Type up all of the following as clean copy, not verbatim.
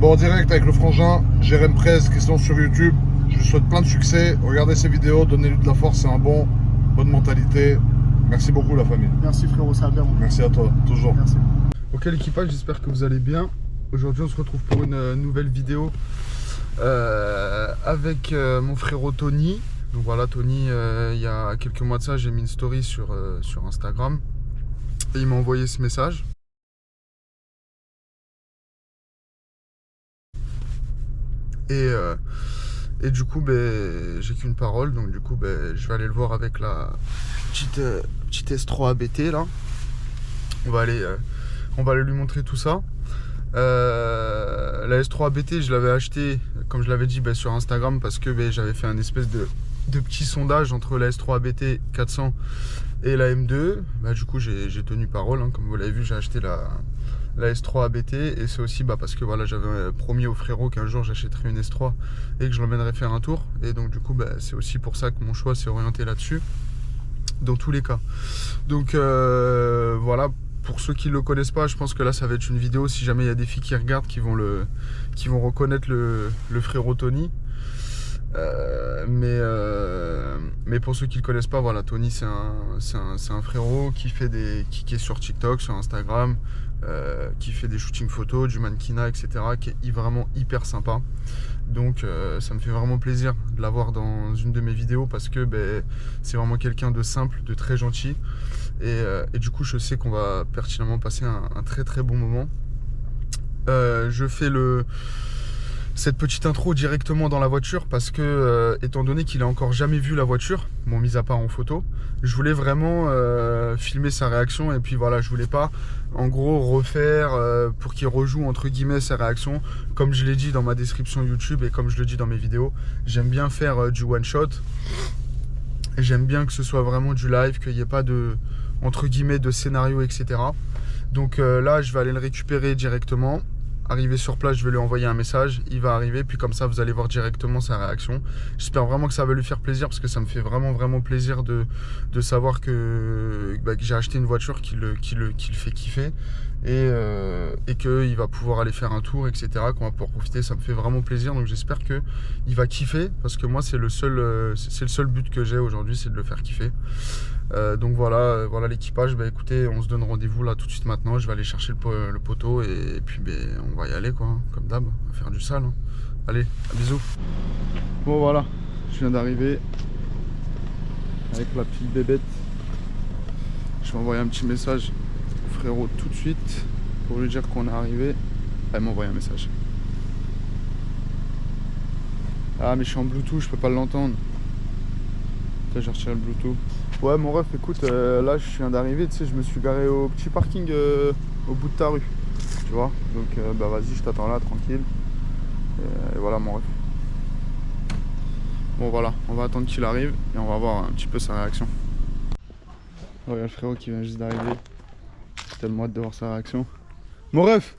Bon, en direct avec le frangin, Jérém Prez qui se lance sur YouTube. Je lui souhaite plein de succès. Regardez ses vidéos, donnez-lui de la force, c'est un bonne mentalité. Merci beaucoup la famille. Merci frérot, ça va bien. Merci à toi, toujours. Merci. Ok l'équipage, j'espère que vous allez bien. Aujourd'hui on se retrouve pour une nouvelle vidéo avec mon frérot Tony. Donc voilà Tony, il y a quelques mois de ça j'ai mis une story sur Instagram et il m'a envoyé ce message. Et du coup j'ai qu'une parole, donc du coup je vais aller le voir avec la petite S3 ABT là. On va aller lui montrer tout ça. La S3 ABT je l'avais acheté comme je l'avais dit sur Instagram parce que j'avais fait un espèce de petit sondage entre la S3 ABT 400 et la M2. Du coup j'ai tenu parole, hein. Comme vous l'avez vu, j'ai acheté la S3 ABT et c'est aussi parce que voilà, j'avais promis au frérot qu'un jour j'achèterais une S3 et que je l'emmènerais faire un tour, et donc du coup c'est aussi pour ça que mon choix s'est orienté là-dessus dans tous les cas. Donc voilà, pour ceux qui ne le connaissent pas, je pense que là ça va être une vidéo, si jamais il y a des filles qui regardent, qui vont reconnaître le frérot Tony. Mais pour ceux qui ne le connaissent pas, voilà, Tony c'est un frérot qui est sur TikTok, sur Instagram, qui fait des shootings photos, du mannequinat, etc., qui est vraiment hyper sympa. Donc ça me fait vraiment plaisir de l'avoir dans une de mes vidéos parce que c'est vraiment quelqu'un de simple, de très gentil, et du coup je sais qu'on va pertinemment passer un très très bon moment. Je fais cette petite intro directement dans la voiture parce que étant donné qu'il a encore jamais vu la voiture, bon, mis à part en photo, je voulais vraiment filmer sa réaction, et puis voilà, je voulais pas en gros refaire pour qu'il rejoue entre guillemets sa réaction. Comme je l'ai dit dans ma description YouTube et comme je le dis dans mes vidéos, j'aime bien faire du one shot, j'aime bien que ce soit vraiment du live, qu'il n'y ait pas de entre guillemets de scénario, etc. Donc là je vais aller le récupérer directement. Arrivé sur place, je vais lui envoyer un message, il va arriver, puis comme ça vous allez voir directement sa réaction. J'espère vraiment que ça va lui faire plaisir parce que ça me fait vraiment plaisir de savoir que j'ai acheté une voiture qui le fait kiffer, et qu'il va pouvoir aller faire un tour, etc., qu'on va pouvoir profiter. Ça me fait vraiment plaisir, donc j'espère qu'il va kiffer parce que moi c'est le seul but que j'ai aujourd'hui, c'est de le faire kiffer. Donc voilà l'équipage. Écoutez, on se donne rendez-vous là tout de suite maintenant. Je vais aller chercher le poteau et puis on va y aller quoi, comme d'hab, on va faire du sale, hein. Allez, à bisous. Bon voilà, je viens d'arriver avec la petite bébête. Je vais envoyer un petit message au frérot tout de suite pour lui dire qu'on est arrivé. Elle m'a envoyé un message. Ah mais je suis en Bluetooth, je peux pas l'entendre. J'ai retiré le Bluetooth. Ouais mon ref, écoute, là je viens d'arriver, tu sais, je me suis garé au petit parking au bout de ta rue, tu vois. Donc vas-y, je t'attends là, tranquille. Et voilà mon ref. Bon voilà, on va attendre qu'il arrive et on va voir un petit peu sa réaction. Oh, il y a le frérot qui vient juste d'arriver. J'ai tellement hâte de voir sa réaction. Mon ref.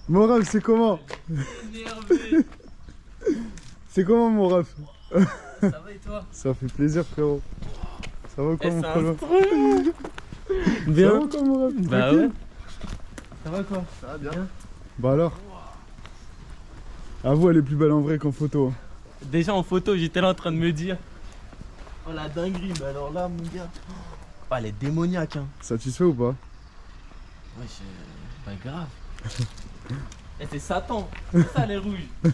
Mon ref, c'est comment? C'est comment mon ref? Ça va et toi? Ça fait plaisir frérot. Ça va quoi mon frérot? Bien. Ça va quoi mon ref? Bah ouais. Ça va quoi? Ça va bien. Bah alors? Avoue, elle est plus belle en vrai qu'en photo. Déjà en photo, j'étais là en train de me dire, oh la dinguerie, mais alors là mon gars, oh, elle est démoniaque, hein. Satisfait ou pas? Ouais, pas grave. Et c'est Satan, c'est ça les rouges. Oh,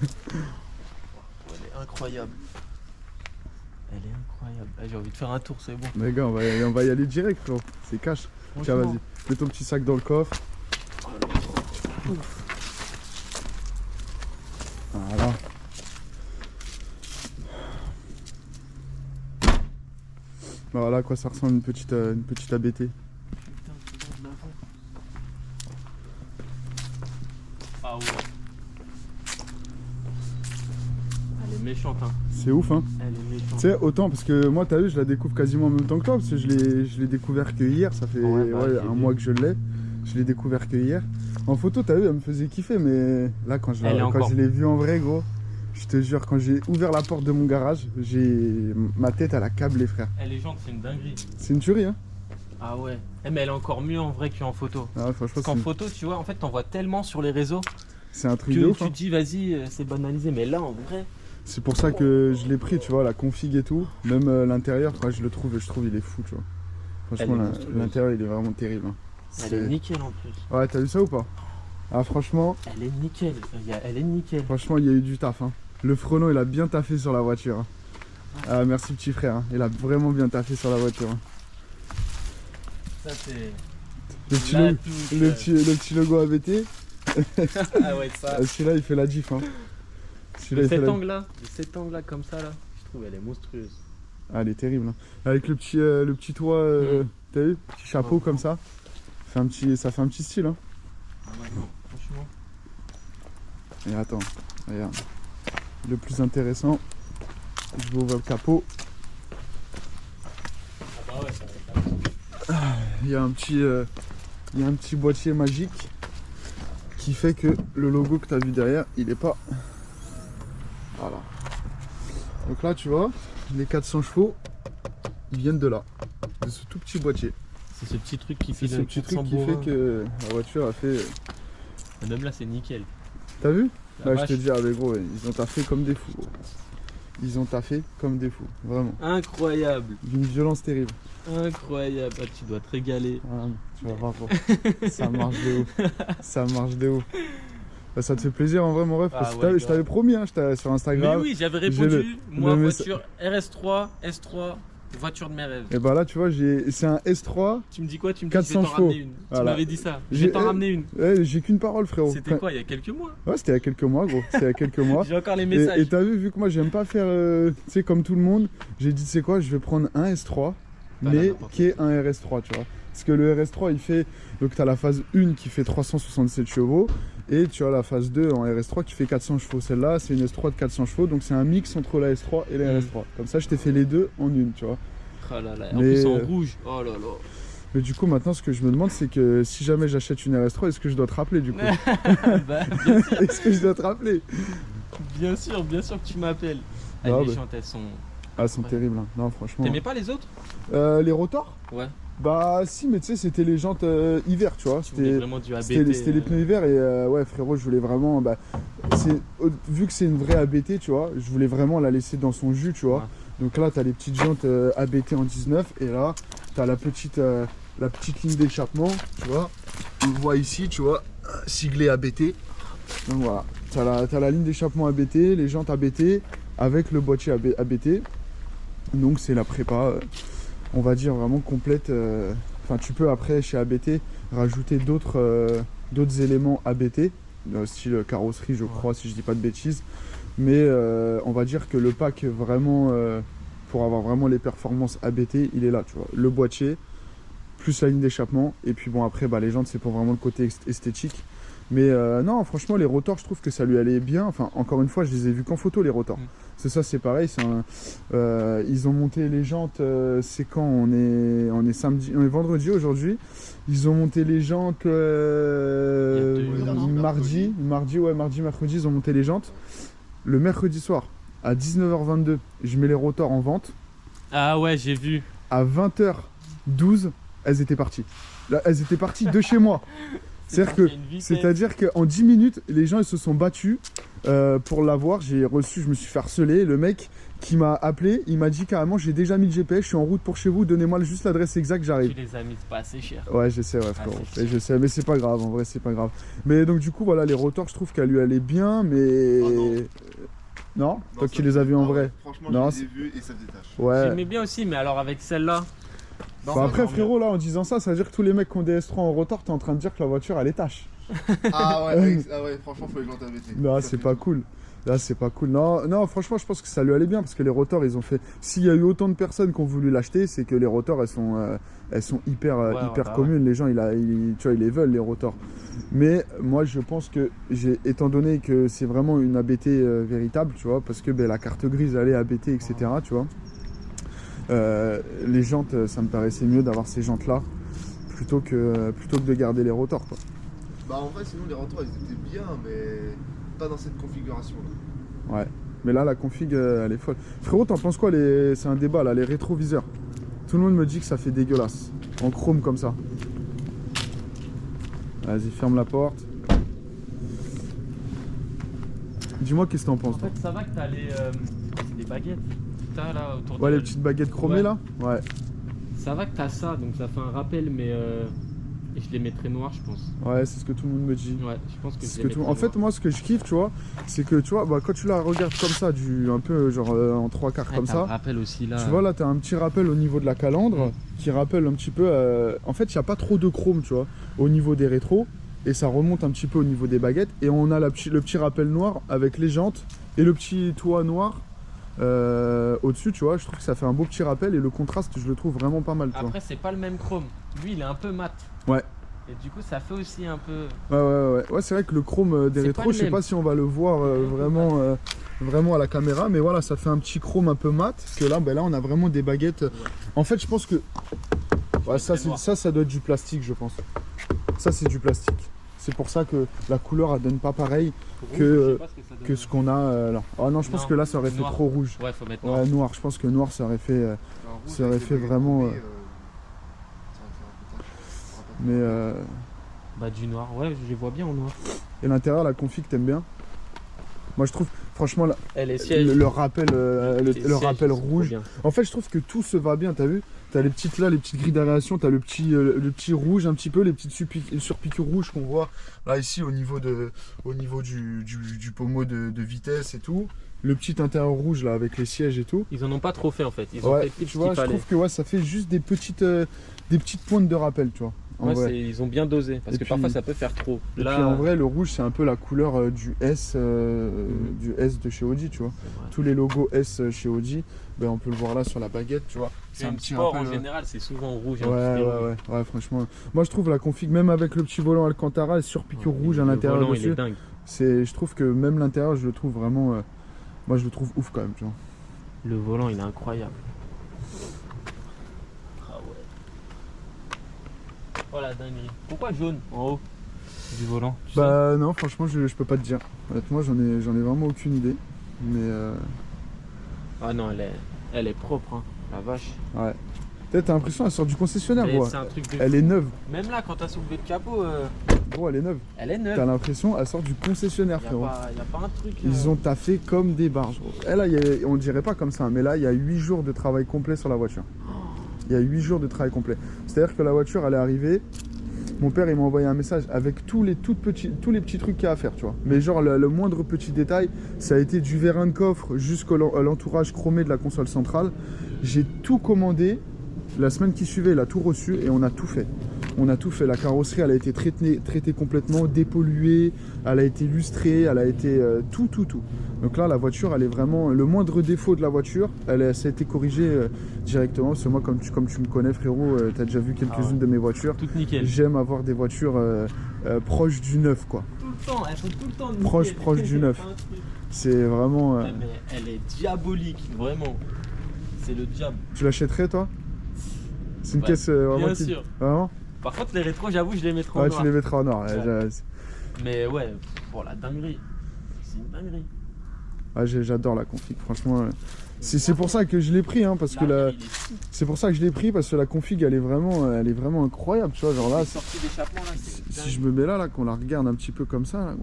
elle est incroyable. Elle est incroyable. J'ai envie de faire un tour, c'est bon. Mais gars, on va y aller direct frérot. C'est cash. Tiens vas-y, mets ton petit sac dans le coffre. Voilà. Voilà à quoi ça ressemble une petite ABT. Ah ouais. Elle est méchante, hein. C'est ouf hein. Elle est méchante. Tu sais, autant parce que moi t'as vu, je la découvre quasiment en même temps que toi, parce que je l'ai découvert que hier, ça fait un mois que je l'ai. Je l'ai découvert que hier. En photo t'as vu, elle me faisait kiffer, mais là quand je l'ai vue en vrai gros, je te jure, quand j'ai ouvert la porte de mon garage, ma tête elle a câblé frère. Elle est gentille, c'est une dinguerie. C'est une tuerie hein. Ah ouais. Eh, mais elle est encore mieux en vrai qu'en photo. Ah, franchement, Parce qu'en photo, tu vois, en fait, t'en vois tellement sur les réseaux c'est un truc que de ouf. tu te dis, vas-y, c'est banalisé. Mais là, en vrai, C'est pour ça que je l'ai pris, tu vois, la config et tout. Même l'intérieur, moi, je trouve il est fou, tu vois. Franchement, Elle est monstrueuse. l'intérieur, il est vraiment terrible. Hein. elle est nickel en plus. Ouais, t'as vu ça ou pas? Ah, franchement, Elle est nickel. Elle est nickel. franchement, il y a eu du taf. Hein. Le frelon, il a bien taffé sur la voiture. Hein. Ah, merci petit frère, hein. Il a vraiment bien taffé sur la voiture. Hein. Ça, c'est. Le petit, la logo, touche, le petit logo ABT, Ah ouais, ça. celui-là, il fait la diff. Hein. Celui-là, il fait Cet la... angle-là, cet angle-là, comme ça, là, je trouve, elle est monstrueuse. Ah, elle est terrible. Hein. Avec le petit toit, t'as vu? Petit chapeau comme ça. Ça fait un petit style. Hein. Ah ouais, non, franchement. Et attends, regarde. Le plus intéressant, je vais ouvrir le capot. Ah bah ouais, ça va être Il y a un petit boîtier magique qui fait que le logo que tu as vu derrière, il est pas. Voilà. Donc là, tu vois, les 400 chevaux, ils viennent de là, de ce tout petit boîtier. C'est ce petit truc qui C'est fait ce petit truc qui fait que la voiture a fait. Et même là, c'est nickel. T'as vu? La Là, je te vache. dis, ah, mais gros, ils ont taffé comme des fous. Gros. Ils ont taffé comme des fous, vraiment. Incroyable. D'une violence terrible. Incroyable. Ah, tu dois te régaler. Ah, tu vas voir, gros. Ça marche de ouf. Ça marche de ouf. Bah, ça te fait plaisir en vrai, mon ref. Ah Parce que ouais, je t'avais promis hein, sur Mais Instagram. oui, j'avais j'ai répondu. Moi, le voiture RS3, S3, voiture de mes rêves. Et bah là, tu vois, c'est un S3. Tu me dis quoi? Tu me dis 400 je vais t'en chevaux. ramener une. Tu Voilà. m'avais dit ça. Je vais t'en ramener une. J'ai qu'une parole, frérot. C'était quoi, il y a quelques mois? Ouais, c'était il y a quelques mois, gros. C'était il y a quelques mois. J'ai encore les Et messages. t'as vu que moi, j'aime pas faire, tu sais, comme tout le monde, j'ai dit, tu sais quoi, je vais prendre un S3, Voilà, mais n'importe qui est un RS3, tu vois. Parce que le RS3, il fait. Donc, t'as la phase 1 qui fait 367 chevaux, et tu as la phase 2 en RS3 qui fait 400 chevaux. Celle-là, c'est une S3 de 400 chevaux, donc c'est un mix entre la S3 et la RS3. Comme ça, je t'ai fait les deux en une, tu vois. Oh là là. En Mais, plus, en rouge. Oh là là. Mais du coup, maintenant, ce que je me demande, c'est que si jamais j'achète une RS3, est-ce que je dois te rappeler, du coup? Bah, bien sûr. Est-ce que je dois te rappeler? Bien sûr que tu m'appelles. Ah, Les bah. jantes, elles sont. Ah, elles sont Ouais. terribles, hein. Non, franchement. T'aimais pas les autres? Les rotors? Ouais. Bah, si, mais tu sais, c'était les jantes hiver, tu vois. Tu voulais vraiment du ABT. C'était les pneus hiver et ouais, frérot, je voulais vraiment. Bah, vu que c'est une vraie ABT, tu vois, je voulais vraiment la laisser dans son jus, tu vois. Ouais. Donc là, t'as les petites jantes ABT en 19 et là, t'as la petite ligne d'échappement, tu vois. On le voit ici, tu vois, siglé ABT. Donc voilà, t'as la ligne d'échappement ABT, les jantes ABT avec le boîtier ABT. Donc c'est la prépa, on va dire vraiment complète. Enfin, tu peux après chez ABT rajouter d'autres éléments ABT, style carrosserie, je crois, si je dis pas de bêtises. Mais on va dire que le pack vraiment pour avoir vraiment les performances ABT, il est là, tu vois. Le boîtier plus la ligne d'échappement et puis bon après bah, les jantes c'est pour vraiment le côté esthétique. Mais non, franchement, les rotors, je trouve que ça lui allait bien. Enfin, encore une fois, je les ai vus qu'en photo, les rotors. C'est ça, c'est pareil. Ils ont monté les jantes, c'est quand on est samedi, on est vendredi aujourd'hui. Ils ont monté les jantes mardi, mercredi, ils ont monté les jantes. Le mercredi soir, à 19h22, je mets les rotors en vente. Ah ouais, j'ai vu. À 20h12, elles étaient parties. Là, elles étaient parties de chez moi. C'est-à-dire qu'en 10 minutes, les gens ils se sont battus pour l'avoir. Je me suis fait harceler. Le mec qui m'a appelé, il m'a dit carrément j'ai déjà mis le GPS, je suis en route pour chez vous, donnez-moi juste l'adresse exacte, j'arrive. Tu les as mis pas assez cher. Ouais, je sais, ouais, frérot. c'est Je sais, mais c'est pas grave, en vrai, c'est pas grave. Mais donc, du coup, voilà, les rotors, je trouve qu'elle lui allait bien, mais. Ah non. Non, toi qui les as vus en vrai. Franchement, Non, je les ai vus et ça se détache. Ouais. J'aimais bien aussi, mais alors avec celle-là. Non, Bah ça après, va. frérot, là, en disant ça, ça veut dire que tous les mecs qui ont des S3 en rotor, t'es en train de dire que la voiture, elle est tâche. Ah ouais, franchement, faut les jantes ABT. Non, c'est pas cool. Là, c'est pas cool. Non, non, franchement, je pense que ça lui allait bien parce que les rotors, ils ont fait. S'il y a eu autant de personnes qui ont voulu l'acheter, c'est que les rotors, elles sont hyper bah communes. Les gens, tu vois, ils les veulent, les rotors. Mais moi, je pense que, étant donné que c'est vraiment une ABT véritable, tu vois, parce que ben, la carte grise, elle est ABT, etc., tu vois. Les jantes, ça me paraissait mieux d'avoir ces jantes-là plutôt que de garder les rotors, quoi. Bah en vrai, sinon les rotors ils étaient bien, mais pas dans cette configuration là. Ouais. Mais là, la config, elle est folle. Frérot, t'en penses quoi c'est un débat là, les rétroviseurs. Tout le monde me dit que ça fait dégueulasse. En chrome comme ça. Vas-y, ferme la porte. Dis-moi qu'est-ce que t'en penses. En fait, ça va que t'as les. C'est des baguettes. T'as là autour de Ouais, les la- petites baguettes chromées Ouais. là. Ouais. Ça va que t'as ça, donc ça fait un rappel, mais. Et je les mettrais noirs, je pense. Ouais, c'est ce que tout le monde me dit. Ouais, je pense que C'est je que les tout- mettrais En fait, noirs. moi, ce que je kiffe, tu vois, c'est que tu vois, bah, quand tu la regardes comme ça, un peu genre en trois quarts Ouais, comme t'as le ça, rappel aussi là. tu vois là, t'as un petit rappel au niveau de la calandre qui rappelle un petit peu. En fait, il n'y a pas trop de chrome, tu vois, au niveau des rétros, et ça remonte un petit peu au niveau des baguettes. Et on a le petit rappel noir avec les jantes et le petit toit noir au-dessus, tu vois. Je trouve que ça fait un beau petit rappel et le contraste, je le trouve vraiment pas mal, tu vois. Après, c'est pas le même chrome. Lui, il est un peu mat. Ouais. Et du coup, ça fait aussi un peu. Ouais, c'est vrai que le chrome des C'est rétros, pas le je sais même. pas si on va le voir vraiment à la caméra, mais voilà, ça fait un petit chrome un peu mat, que là, ben là on a vraiment des baguettes. En fait, je pense que ouais, ça, noir. ça doit être du plastique, je pense. Ça, c'est du plastique. C'est pour ça que la couleur, elle donne pas pareil Rouge, que, je sais pas ce que ça donne. que ce qu'on a là. Oh non, je pense Non, que là, ça aurait fait noir. trop rouge. Ouais, faut mettre noir. Ouais, noir, je pense que noir, ça aurait fait. Ça aurait fait vraiment. Mais Bah, du noir. Ouais, je les vois bien en noir. et l'intérieur, la config, t'aimes bien? Moi, je trouve, franchement, Elle est le rappel, le rappel rouge. En fait, je trouve que tout se va bien, t'as vu? T'as les petites là, les petites grilles d'aération, t'as le petit rouge un petit peu, les petites surpiqûres rouges qu'on voit là ici au niveau du pommeau de vitesse et tout. Le petit intérieur rouge là avec les sièges et tout. Ils en ont pas trop fait en fait. Ils ont Ouais, fait pile tu ce vois, qu'il je fallait. trouve que ouais, ça fait juste des petites pointes de rappel, tu vois. En Ouais, vrai. ils ont bien dosé. Parce Et que puis- parfois ça peut faire trop. Et Là, puis en vrai, le rouge c'est un peu la couleur du S de chez Audi, tu vois. c'est vrai. Tous les logos S chez Audi, ben, on peut le voir là sur la baguette, tu vois. C'est un Même petit sport rappel. en général, c'est souvent rouge. Ouais, ouais, franchement. Moi, je trouve la config, même avec le petit volant Alcantara et surpiqûre rouge à l'intérieur Le volant, il dessus, est dingue. je trouve que même l'intérieur, je le trouve vraiment. Moi, je le trouve ouf quand même, tu vois. Le volant, il est incroyable. Ah ouais. Oh la dinguerie. Pourquoi jaune en haut du volant tu sais Bah, non, franchement, je peux pas te dire. Honnêtement, j'en ai vraiment aucune idée. Mais, Ah non, elle est propre, hein. La vache. ouais. Peut-être t'as l'impression qu'elle sort du concessionnaire, Mais gros. c'est un truc de. Elle est neuve. Même là, quand t'as soulevé le capot, Gros, elle est neuve. elle est neuve. T'as l'impression qu'elle sort du concessionnaire, Y a frérot. pas un truc. Ils ont taffé comme des barges. Gros. Et là, on dirait pas comme ça, mais là, il y a 8 jours de travail complet sur la voiture. Il y a 8 jours de travail complet. C'est-à-dire que la voiture, elle est arrivée. Mon père, il m'a envoyé un message avec tous les petits trucs qu'il y a à faire, tu vois. Mais genre, le moindre petit détail, ça a été du vérin de coffre jusqu'à l'entourage chromé de la console centrale. J'ai tout commandé. La semaine qui suivait, il a tout reçu et on a tout fait. On a tout fait. La carrosserie, elle a été traitée complètement, dépolluée, elle a été lustrée, elle a été tout. Donc là, la voiture, elle est vraiment... Le moindre défaut de la voiture, ça a été corrigé directement. Parce que moi, comme tu me connais, frérot, tu as déjà vu quelques-unes ouais. de mes voitures. Toutes nickel. J'aime avoir des voitures proches du neuf, quoi. Tout le temps, elles sont tout le temps nickel. Proche du neuf. Pas un truc. C'est vraiment... Ouais, mais elle est diabolique, vraiment. C'est le diable. Tu l'achèterais, toi? C'est une Ouais, caisse vraiment Bien qui... sûr. Vraiment? Par contre, les rétros, j'avoue, je les mettrai en Ouais, noir. tu les mettras en or. Ouais. Mais ouais, pour la dinguerie. C'est une dinguerie. J'adore la config, franchement. C'est pour ça que je l'ai pris, hein, parce que L'arrière, il est fou. c'est pour ça que je l'ai pris, parce que la config, elle est vraiment incroyable, tu vois. Genre là, Les sorties d'échappement, là, c'est si je me mets là, qu'on la regarde un petit peu comme ça, là,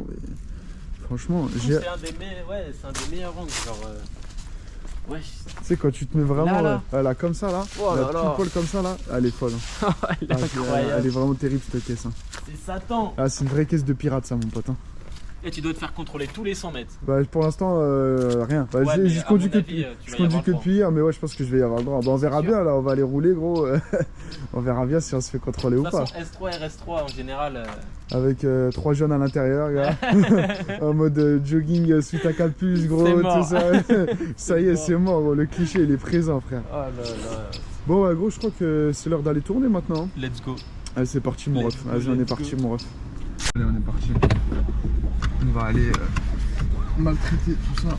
franchement, c'est un des meilleurs angles, genre. Ouais. Tu sais, quand tu te mets vraiment là, comme ça, là, Oh là pile là. poil comme ça, là, elle est folle. Hein. Elle est Ah, incroyable. elle est vraiment terrible, cette caisse. Hein. C'est Satan. Ah, c'est une vraie caisse de pirate, ça, mon pote. Hein. Et tu dois te faire contrôler tous les 100 mètres. Bah, pour l'instant, rien. Bah, Ouais, mais je à conduis mon que avis, depuis. tu Je vas y conduis avoir que le droit. depuis hier, mais ouais, je pense que je vais y avoir le droit. Bah, on verra sûr. bien, là, on va aller rouler, gros. On verra bien si on se fait contrôler De ou toute pas. façon, S3 et RS3 en général. Avec 3 jeunes à l'intérieur, gars. En mode jogging sous ta capuce, gros, C'est mort. tout ça. Ça y est, c'est mort, gros. Le cliché, il est présent, frère. Oh là là. Bon, ouais, gros, je crois que c'est l'heure d'aller tourner maintenant. Let's go. Allez, c'est parti, mon Let's ref. go, Vas-y, on est let's parti, go. mon ref. Allez, on est parti. On va aller maltraiter tout ça.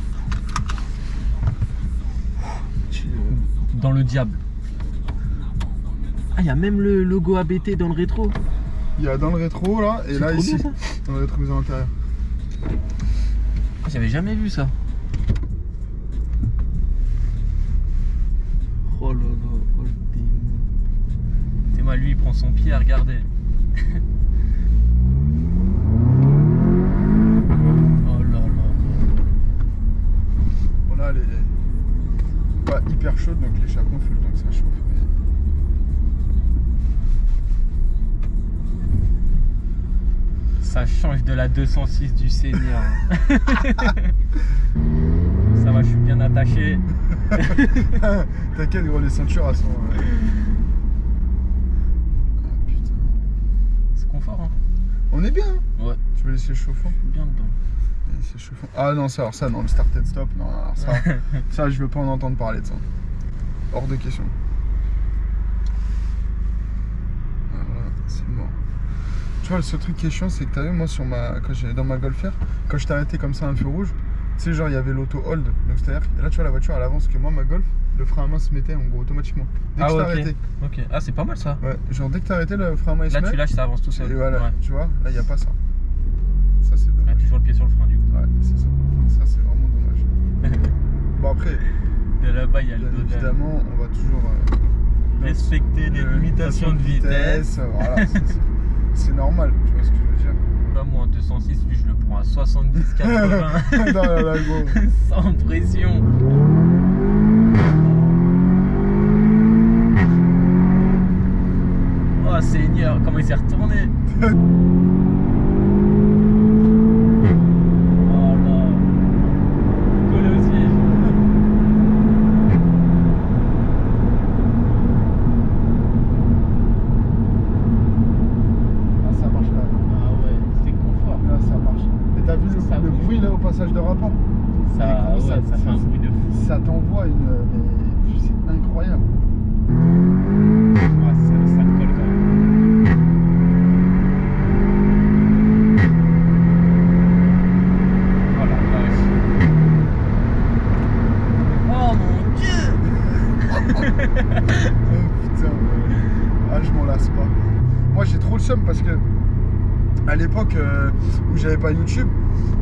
Dans le diable. Ah, il y a même le logo ABT dans le rétro. Il y a dans le rétro, là, et C'est là, trop ici, bien, dans le rétroviseur intérieur. Ah, j'avais jamais vu ça. Oh là là, oh le bah lui il prend son pied à regarder. Oh là là. Bon là elle est pas hyper chaude donc l'échappement fait le temps que ça chauffe. Mais... Ça change de la 206 du Seigneur. Ça va, je suis bien attaché. T'inquiète gros, les ceintures elles sont... Ah putain. C'est confort hein. On est bien hein. Ouais. Tu veux laisser chauffant? Je suis bien dedans. C'est chauffant. Ah non ça, alors ça non, le start and stop, non alors ça, ça je veux pas en entendre parler de ça. Hors de question. Voilà, c'est mort. Tu vois le seul truc qui est chiant c'est que t'as vu moi sur quand j'allais dans ma Golf R, quand je t'ai arrêté comme ça un feu rouge, tu sais genre il y avait l'auto hold, donc c'est à dire, et là tu vois la voiture elle avance que moi ma Golf, le frein à main se mettait en gros automatiquement. Dès que je t'ai arrêté. Ok. Ah c'est pas mal ça. Ouais, genre dès que t'as arrêté le frein à main il se Là met. tu lâches, ça avance tout seul. Et voilà, Ouais. tu vois, là il y a pas ça. Ça c'est dommage. Ouais, toujours le pied sur le frein du coup. Ouais, c'est ça. Ça c'est vraiment dommage. Bon après, De là-bas il y a bien le dos. évidemment, on va toujours Respecter les limitations de vitesse. Voilà, c'est normal, tu vois ce que je veux dire. Pas moi en 206, lui je le prends à 70-80. Non, là, gros. Sans pression. Oh Seigneur, comment il s'est retourné. Oh là. Collé au siège. Ah, ça marche là. Ah ouais, c'est confort. Là, ça marche. Et t'as vu Ça le bouge. bruit là au passage de rapport? Ça, Mais gros, ouais, ça fait un bruit de fou. Ça t'envoie une. Mais c'est incroyable. Ouais, ça te colle quand même. Oh la vache. Oh mon Dieu. Oh putain, ah je m'en lasse pas. Moi j'ai trop le seum parce que à l'époque où j'avais pas YouTube,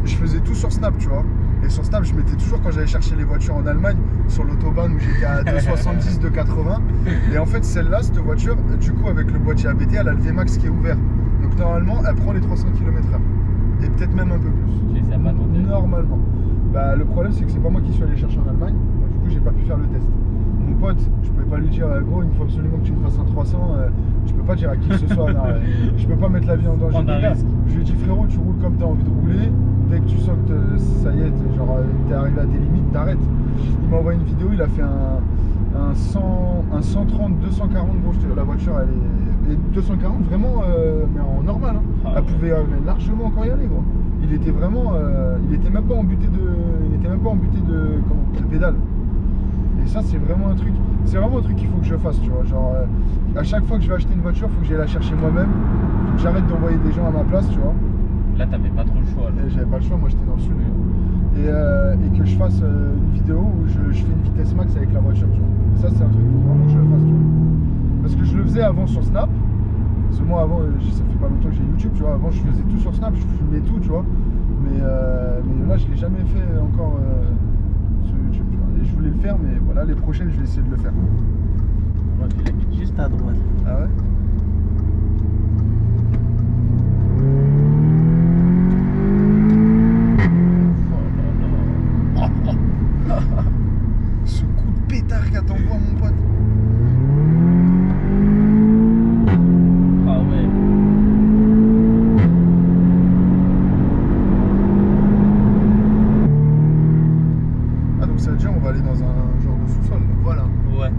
je faisais tout sur Snap, tu vois. Et sur Snap, je mettais toujours quand j'allais chercher les voitures en Allemagne sur l'autobahn où j'étais à 270, 280. Et en fait, celle-là, cette voiture, du coup, avec le boîtier ABT, elle a le VMAX qui est ouvert. Donc normalement, elle prend les 300 km/h. Et peut-être même un peu plus. Tu les as pas tentés. Normalement. Bah, le problème, c'est que c'est pas moi qui suis allé chercher en Allemagne. Donc, du coup, j'ai pas pu faire le test. Mon pote, je pouvais pas lui dire, gros, il me faut absolument que tu me fasses un 300. Je peux pas dire à qui que ce soit. Non, je peux pas mettre la vie en danger. Prendre un risque. Je lui ai dit, frérot, tu roules comme tu as envie de rouler. Dès que tu sens que ça y est, t'es arrivé à tes limites, t'arrêtes. Il m'a envoyé une vidéo, il a fait un 130, 240, gros, la voiture, elle est. Et 240, vraiment, mais en normal. Hein. Ah, elle ouais. pouvait largement encore y aller, gros. Il était vraiment. Il était même pas embuté de. Il était même pas embuté de. Comment de pédale. Et ça, c'est vraiment un truc. C'est vraiment un truc qu'il faut que je fasse, tu vois. Genre, à chaque fois que je vais acheter une voiture, il faut que j'aille la chercher moi-même. Faut que j'arrête d'envoyer des gens à ma place, tu vois. Là, t'avais pas trop le choix. Là. Et j'avais pas le choix, moi j'étais dans le sud. Et que je fasse une vidéo où je fais une vitesse max avec la voiture, tu vois. Ça, c'est un truc qu'il faut vraiment que je le fasse, tu vois. Parce que je le faisais avant sur Snap. Parce que moi, avant, ça fait pas longtemps que j'ai YouTube, tu vois. Avant, je faisais tout sur Snap, je filmais tout, tu vois. Mais là, je l'ai jamais fait encore sur YouTube, tu vois. Et je voulais le faire, mais voilà, les prochaines, je vais essayer de le faire. Moi, tu l'habites juste à droite. Ah ouais? Ce coup de pétard qu'elle t'envoie, mon pote. Ah ouais. Ah donc ça veut dire on va aller dans un genre de sous-sol. Donc voilà. Ouais.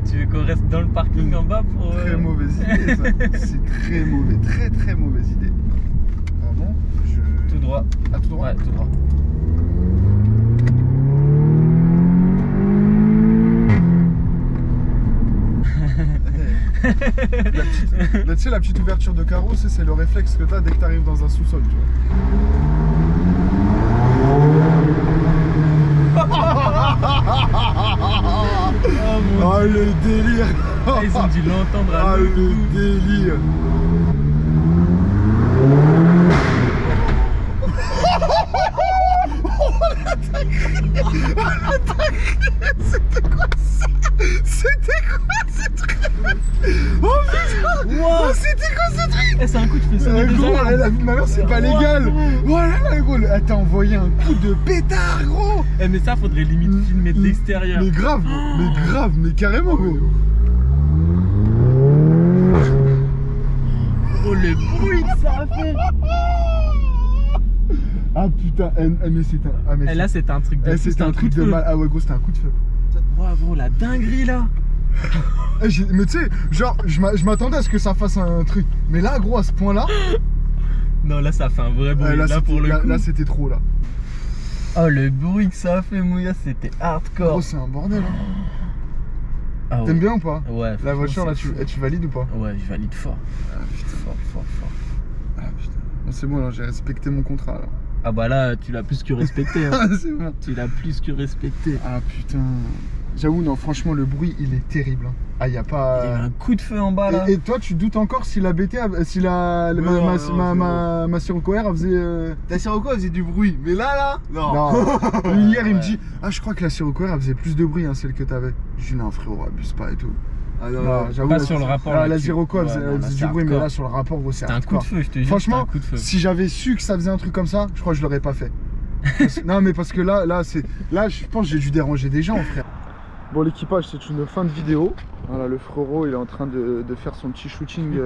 Tu veux qu'on reste dans le parking en bas pour. Très mauvaise idée ça. C'est très mauvais, très mauvaise idée. Vraiment, Tout droit. Ah tout droit. Ouais, tout droit. Là, tu sais, la petite ouverture de carreau, c'est le réflexe que tu as dès que tu arrives dans un sous-sol, tu vois. Oh le délire. Ils ont dû l'entendre à Ah nous. le délire. C'était quoi ça? C'était quoi cette coup, tu fais sonner des Gros, alarmes. la vie de ma mère, c'est pas légal. Voilà, là, gros. Elle t'a envoyé un coup de pétard, gros. Eh, mais ça, faudrait limite filmer de l'extérieur. Mais grave, mais carrément, gros. Oh, le bruit que ça a fait. Ah putain, mais c'est un. Ah, mais Eh, là, c'était un truc de fou, c'était un truc de mal. Ah ouais, gros, c'était un coup de feu. Ouais, gros, la dinguerie là. Mais tu sais, genre, je m'attendais à ce que ça fasse un truc. Mais là, gros, à ce point-là. Non, là, ça fait un vrai bruit. Là, c'était- pour le coup. là, c'était trop, là. Oh, le bruit que ça a fait, Mouya, c'était hardcore. Gros, c'est un bordel, hein. Ah ouais. T'aimes bien ou pas? Ouais, La franchement, voiture, là, c'est tu valides ou pas? fou. Ouais, je valide fort. Ah putain. Fort. Ah putain. Bon, c'est bon, là, j'ai respecté mon contrat, là. Ah bah là, tu l'as plus que respecté. Hein. Ah, c'est bon. Tu l'as plus que respecté. Ah putain. J'avoue, non, franchement, le bruit, il est terrible. Hein. Ah, y a Il y pas. avait un coup de feu en bas là. Et toi, tu doutes encore si la BT, si la Oui, ma Sirocco R, elle faisait. Ta Sirocco, elle faisait du bruit. Mais là, non. Non. Lui, hier, il me Ouais. dit, ah, je crois que la Sirocco R, elle faisait plus de bruit, hein, celle que t'avais. Je dis, non, frérot, abuse pas et tout. Ah Non, j'avoue, pas la- sur le rapport, Ah, là, la tu- Sirocco, elle ouais, faisait, non, elle là, faisait c'est du bruit, mais hardcore. là, sur le rapport, gros, c'est C'était un coup de hardcore. feu, je te jure. Franchement, c'était un coup de feu. si j'avais su que ça faisait un truc comme ça, je crois que je l'aurais pas fait. Non, mais parce que là, je pense que j'ai dû déranger des gens, frère. Bon, l'équipage, c'est une fin de vidéo. Voilà, le frérot, il est en train de faire son petit shooting.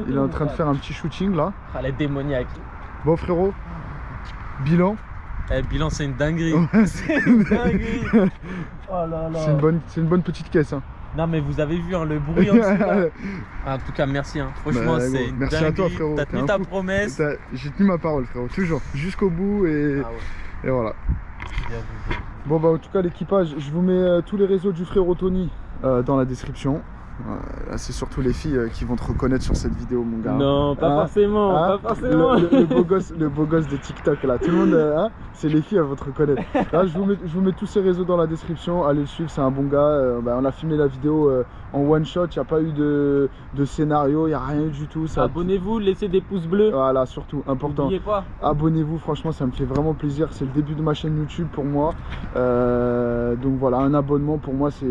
Il est en train de faire un petit shooting là. Ah, la démoniaque. Bon, frérot, bilan. Eh, bilan, c'est une dinguerie. Ouais. C'est une dinguerie. Oh là là. C'est une bonne petite caisse. Hein. Non, mais vous avez vu hein, le bruit en dessous là. En tout cas, merci. Hein. Franchement, Bah, c'est gros, une merci dinguerie. à toi, frérot. T'as T'es tenu un ta fou. promesse. J'ai tenu ma parole, frérot, toujours, jusqu'au bout et, Ah ouais. et voilà. Bien vu, bien vu. Bon, bah, en tout cas, l'équipage, je vous mets tous les réseaux du frérot Tony dans la description. Là, c'est surtout les filles qui vont te reconnaître sur cette vidéo, mon gars. Non, pas Hein forcément, Hein pas forcément. le beau gosse de TikTok là, tout le monde, hein, c'est les filles, elles vont te reconnaître. Là, je vous mets tous ces réseaux dans la description, allez le suivre, c'est un bon gars. On a filmé la vidéo en one shot, il n'y a pas eu de scénario, il n'y a rien du tout. Ça... Abonnez-vous, laissez des pouces bleus. Voilà, surtout, important. N'oubliez pas. Abonnez-vous, franchement, ça me fait vraiment plaisir. C'est le début de ma chaîne YouTube pour moi. Donc voilà, un abonnement pour moi, ça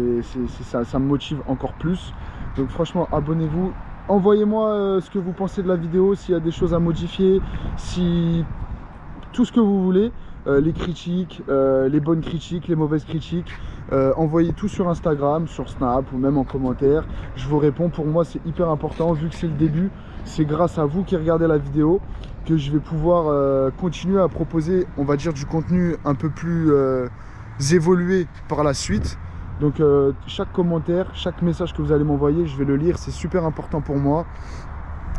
me motive encore plus. Donc franchement, abonnez-vous. Envoyez-moi ce que vous pensez de la vidéo, s'il y a des choses à modifier, si tout ce que vous voulez, les critiques, les bonnes critiques, les mauvaises critiques. Envoyez tout sur Instagram, sur Snap ou même en commentaire. Je vous réponds. Pour moi, c'est hyper important vu que c'est le début. C'est grâce à vous qui regardez la vidéo que je vais pouvoir continuer à proposer, on va dire, du contenu un peu plus évolué par la suite. Donc chaque commentaire, chaque message que vous allez m'envoyer, je vais le lire, c'est super important pour moi.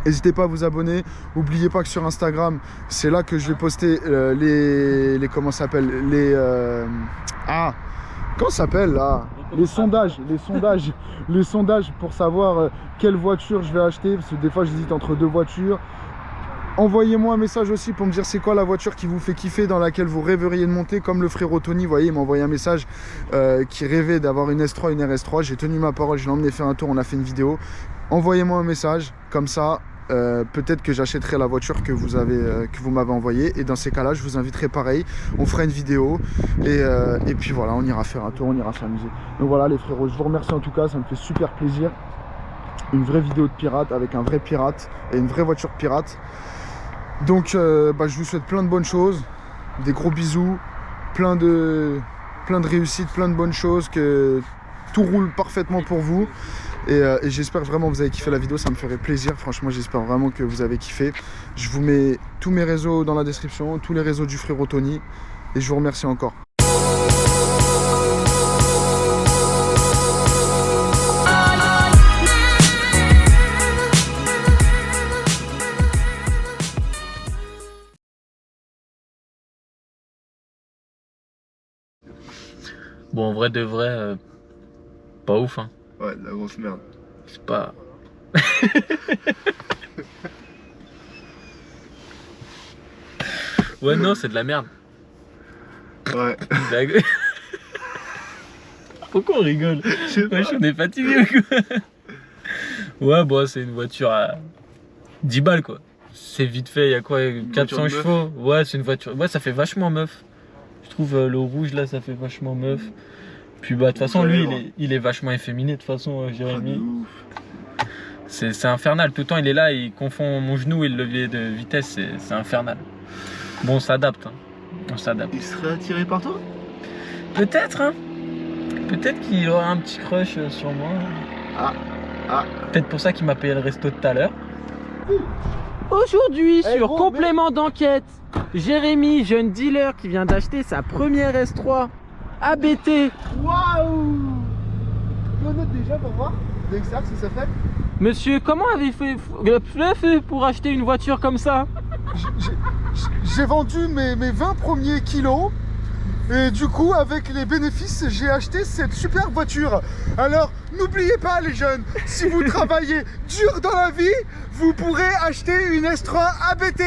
N'hésitez pas à vous abonner. N'oubliez pas que sur Instagram, c'est là que je vais poster les comment ça s'appelle, comment ça s'appelle là, les sondages pour savoir quelle voiture je vais acheter, parce que des fois j'hésite entre deux voitures. Envoyez-moi un message aussi pour me dire c'est quoi la voiture qui vous fait kiffer, dans laquelle vous rêveriez de monter, comme le frérot Tony, vous voyez, il m'a envoyé un message qui rêvait d'avoir une S3, une RS3, j'ai tenu ma parole, je l'ai emmené faire un tour, on a fait une vidéo. Envoyez-moi un message, comme ça, peut-être que j'achèterai la voiture que vous m'avez envoyée, et dans ces cas-là, je vous inviterai pareil, on fera une vidéo, et puis voilà, on ira faire un tour, on ira s'amuser. Donc voilà les frérots, je vous remercie en tout cas, ça me fait super plaisir. Une vraie vidéo de pirate, avec un vrai pirate, et une vraie voiture pirate. Donc je vous souhaite plein de bonnes choses, des gros bisous, plein de réussites, plein de bonnes choses, que tout roule parfaitement pour vous. Et j'espère vraiment que vous avez kiffé la vidéo, ça me ferait plaisir. Franchement, j'espère vraiment que vous avez kiffé. Je vous mets tous mes réseaux dans la description, tous les réseaux du frérot Tony. Et je vous remercie encore. Bon, en vrai de vrai, pas ouf, hein. Ouais, de la grosse merde. C'est pas. Ouais, non, c'est de la merde. Ouais. Pourquoi on rigole? Ouais, on est fatigué ou quoi? Ouais, bon, c'est une voiture à 10 balles quoi. C'est vite fait, il y a quoi? 400 chevaux? Ouais, c'est une voiture. Ouais, ça fait vachement meuf. Je trouve le rouge là, ça fait vachement meuf. Puis bah, de toute façon, lui, il est vachement efféminé, de toute façon, Jérémy. C'est infernal. Tout le temps, il est là, il confond mon genou et le levier de vitesse. C'est infernal. Bon, on s'adapte. Hein. On s'adapte. Il serait attiré par toi? Peut-être, hein. Peut-être qu'il aura un petit crush sur moi. Peut-être pour ça qu'il m'a payé le resto tout à l'heure. Aujourd'hui, sur gros, complément d'enquête, Jérémy, jeune dealer qui vient d'acheter sa première S3 ABT. Waouh! Tu note déjà pour voir de l'extérieur ce que ça fait? Monsieur, comment avez-vous fait pour acheter une voiture comme ça? J'ai vendu mes 20 premiers kilos et du coup avec les bénéfices j'ai acheté cette super voiture. Alors n'oubliez pas les jeunes, si vous travaillez dur dans la vie, vous pourrez acheter une S3 ABT.